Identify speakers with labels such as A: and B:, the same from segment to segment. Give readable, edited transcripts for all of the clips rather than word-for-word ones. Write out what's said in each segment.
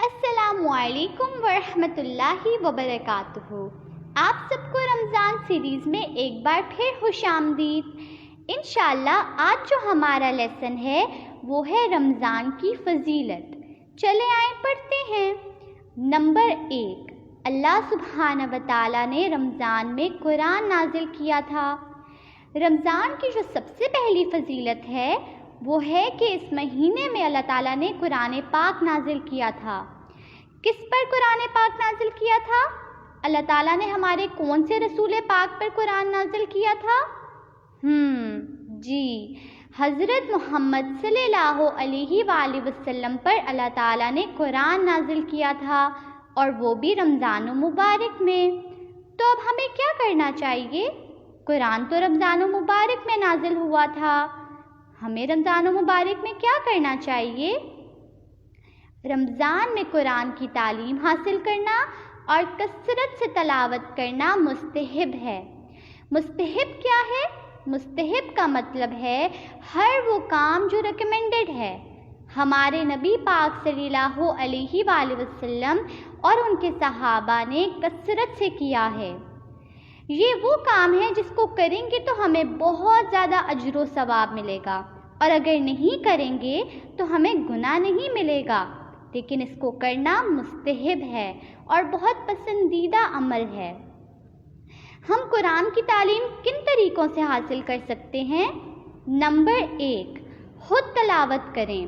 A: السلام علیکم ورحمۃ اللہ وبرکاتہ۔ آپ سب کو رمضان سیریز میں ایک بار پھر خوش آمدید۔ انشاءاللہ آج جو ہمارا لیسن ہے وہ ہے رمضان کی فضیلت۔ چلے آئیں پڑھتے ہیں۔ نمبر 1، اللہ سبحانہ و تعالیٰ نے رمضان میں قرآن نازل کیا تھا۔ رمضان کی جو سب سے پہلی فضیلت ہے وہ ہے کہ اس مہینے میں اللہ تعالیٰ نے قرآن پاک نازل کیا تھا۔ کس پر قرآن پاک نازل کیا تھا؟ اللہ تعالیٰ نے ہمارے کون سے رسول پاک پر قرآن نازل کیا تھا؟ جی، حضرت محمد صلی اللہ علیہ وآلہ وسلم پر اللہ تعالیٰ نے قرآن نازل کیا تھا، اور وہ بھی رمضان المبارک میں۔ تو اب ہمیں کیا کرنا چاہیے؟ قرآن تو رمضان المبارک میں نازل ہوا تھا، ہمیں رمضان المبارک میں کیا کرنا چاہیے؟ رمضان میں قرآن کی تعلیم حاصل کرنا اور کثرت سے تلاوت کرنا مستحب ہے۔ مستحب کیا ہے؟ مستحب کا مطلب ہے ہر وہ کام جو ریکمینڈڈ ہے۔ ہمارے نبی پاک صلی اللہ علیہ وآلہ وسلم اور ان کے صحابہ نے کثرت سے کیا ہے۔ یہ وہ کام ہے جس کو کریں گے تو ہمیں بہت زیادہ اجر و ثواب ملے گا، اور اگر نہیں کریں گے تو ہمیں گناہ نہیں ملے گا، لیکن اس کو کرنا مستحب ہے اور بہت پسندیدہ عمل ہے۔ ہم قرآن کی تعلیم کن طریقوں سے حاصل کر سکتے ہیں؟ نمبر 1، خود تلاوت کریں۔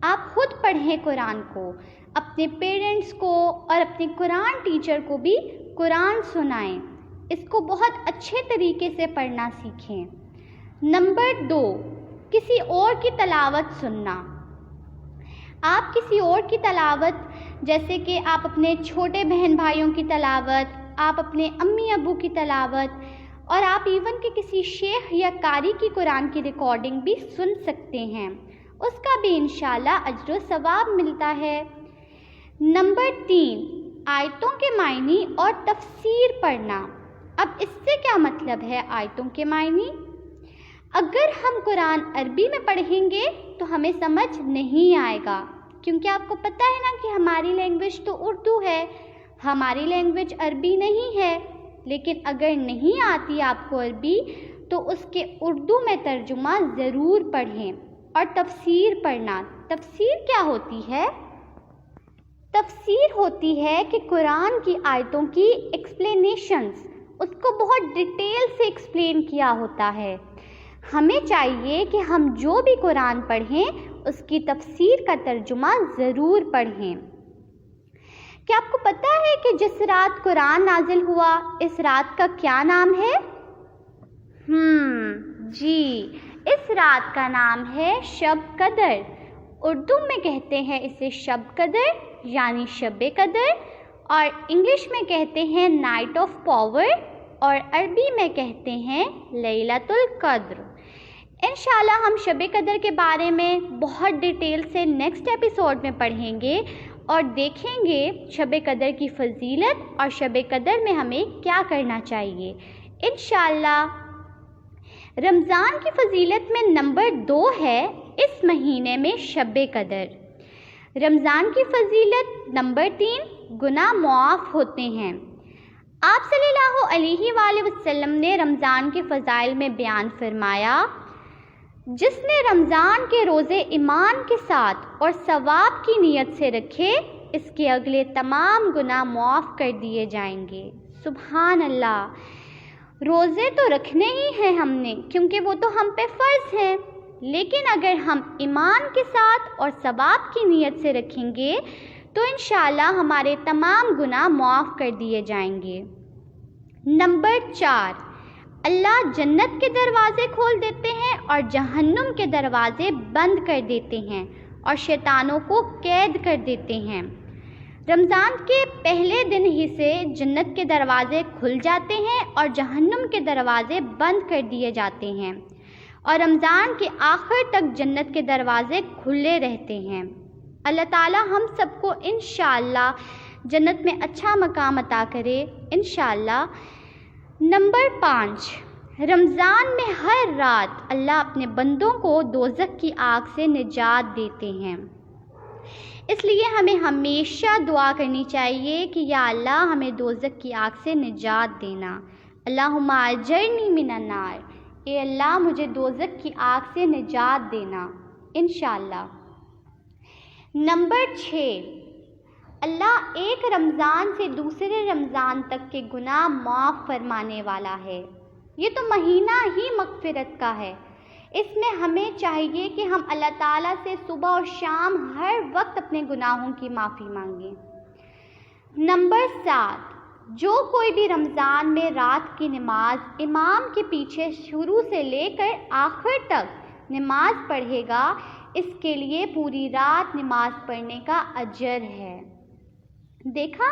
A: آپ خود پڑھیں قرآن کو، اپنے پیرنٹس کو اور اپنے قرآن ٹیچر کو بھی قرآن سنائیں، اس کو بہت اچھے طریقے سے پڑھنا سیکھیں۔ نمبر 2، کسی اور کی تلاوت سننا۔ آپ کسی اور کی تلاوت، جیسے کہ آپ اپنے چھوٹے بہن بھائیوں کی تلاوت، آپ اپنے امی ابو کی تلاوت، اور آپ ایون کہ کسی شیخ یا قاری کی قرآن کی ریکارڈنگ بھی سن سکتے ہیں، اس کا بھی انشاءاللہ اجر و ثواب ملتا ہے۔ نمبر 3، آیتوں کے معنی اور تفسیر پڑھنا۔ اب اس سے کیا مطلب ہے آیتوں کے معنی؟ اگر ہم قرآن عربی میں پڑھیں گے تو ہمیں سمجھ نہیں آئے گا، کیونکہ آپ کو پتہ ہے نا کہ ہماری لینگویج تو اردو ہے، ہماری لینگویج عربی نہیں ہے۔ لیکن اگر نہیں آتی آپ کو عربی تو اس کے اردو میں ترجمہ ضرور پڑھیں، اور تفسیر پڑھنا۔ تفسیر کیا ہوتی ہے؟ تفسیر ہوتی ہے کہ قرآن کی آیتوں کی ایکسپلینیشنز، اس کو بہت ڈیٹیل سے ایکسپلین کیا ہوتا ہے۔ ہمیں چاہیے کہ ہم جو بھی قرآن پڑھیں اس کی تفسیر کا ترجمہ ضرور پڑھیں۔ کیا آپ کو پتہ ہے کہ جس رات قرآن نازل ہوا اس رات کا کیا نام ہے؟ جی، اس رات کا نام ہے شب قدر۔ اردو میں کہتے ہیں اسے شب قدر یعنی شب قدر، اور انگلش میں کہتے ہیں نائٹ آف پاور، اور عربی میں کہتے ہیں لیلۃ القدر۔ انشاءاللہ ہم شب قدر کے بارے میں بہت ڈیٹیل سے نیکسٹ ایپیسوڈ میں پڑھیں گے اور دیکھیں گے شب قدر کی فضیلت اور شب قدر میں ہمیں کیا کرنا چاہیے انشاءاللہ۔ رمضان کی فضیلت میں نمبر 2 ہے اس مہینے میں شب قدر۔ رمضان کی فضیلت نمبر 3، گناہ معاف ہوتے ہیں۔ آپ صلی اللہ علیہ وآلہ وسلم نے رمضان کے فضائل میں بیان فرمایا، جس نے رمضان کے روزے ایمان کے ساتھ اور ثواب کی نیت سے رکھے، اس کے اگلے تمام گناہ معاف کر دیے جائیں گے۔ سبحان اللہ! روزے تو رکھنے ہی ہیں ہم نے، کیونکہ وہ تو ہم پہ فرض ہیں، لیکن اگر ہم ایمان کے ساتھ اور ثواب کی نیت سے رکھیں گے تو انشاءاللہ ہمارے تمام گناہ معاف کر دیے جائیں گے۔ نمبر 4، اللہ جنت کے دروازے کھول دیتے ہیں اور جہنم کے دروازے بند کر دیتے ہیں، اور شیطانوں کو قید کر دیتے ہیں۔ رمضان کے پہلے دن ہی سے جنت کے دروازے کھل جاتے ہیں اور جہنم کے دروازے بند کر دیے جاتے ہیں، اور رمضان کے آخر تک جنت کے دروازے کھلے رہتے ہیں۔ اللہ تعالی ہم سب کو انشاءاللہ جنت میں اچھا مقام عطا کرے انشاءاللہ۔ نمبر 5، رمضان میں ہر رات اللہ اپنے بندوں کو دوزخ کی آگ سے نجات دیتے ہیں۔ اس لیے ہمیں ہمیشہ دعا کرنی چاہیے کہ یا اللہ ہمیں دوزخ کی آگ سے نجات دینا. اللہم اجرنی من النار. اے اللہ مجھے دوزخ کی آگ سے نجات دینا انشاءاللہ. نمبر 6، اللہ ایک رمضان سے دوسرے رمضان تک کے گناہ معاف فرمانے والا ہے. یہ تو مہینہ ہی مغفرت کا ہے. اس میں ہمیں چاہیے کہ ہم اللہ تعالیٰ سے صبح اور شام ہر وقت اپنے گناہوں کی معافی مانگیں. نمبر 7، جو کوئی بھی رمضان میں رات کی نماز امام کے پیچھے شروع سے لے کر آخر تک نماز پڑھے گا، اس کے لیے پوری رات نماز پڑھنے کا اجر ہے. دیکھا،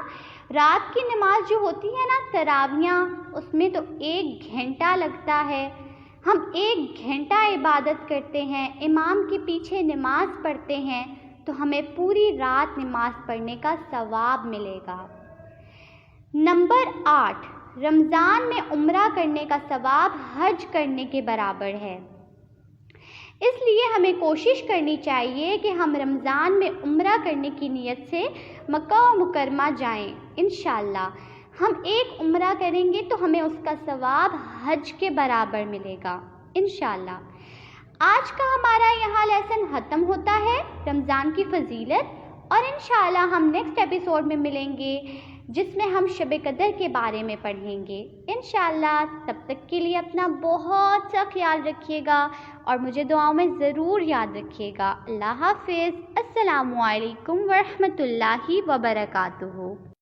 A: رات کی نماز جو ہوتی ہے نا تراویحاں، اس میں تو 1 گھنٹہ لگتا ہے. ہم 1 گھنٹہ عبادت کرتے ہیں، امام کے پیچھے نماز پڑھتے ہیں تو ہمیں پوری رات نماز پڑھنے کا ثواب ملے گا. نمبر 8، رمضان میں عمرہ کرنے کا ثواب حج کرنے کے برابر ہے. اس لیے ہمیں کوشش کرنی چاہیے کہ ہم رمضان میں عمرہ کرنے کی نیت سے مکہ و مکرمہ جائیں. انشاءاللہ ہم ایک عمرہ کریں گے تو ہمیں اس کا ثواب حج کے برابر ملے گا انشاءاللہ. آج کا ہمارا یہاں لیسن ختم ہوتا ہے، رمضان کی فضیلت، اور انشاءاللہ ہم نیکسٹ ایپیسوڈ میں ملیں گے جس میں ہم شب قدر کے بارے میں پڑھیں گے انشاءاللہ. تب تک کے لیے اپنا بہت سا خیال رکھیے گا اور مجھے دعاؤں میں ضرور یاد رکھیے گا. اللہ حافظ. السلام علیکم ورحمۃ اللہ وبرکاتہ.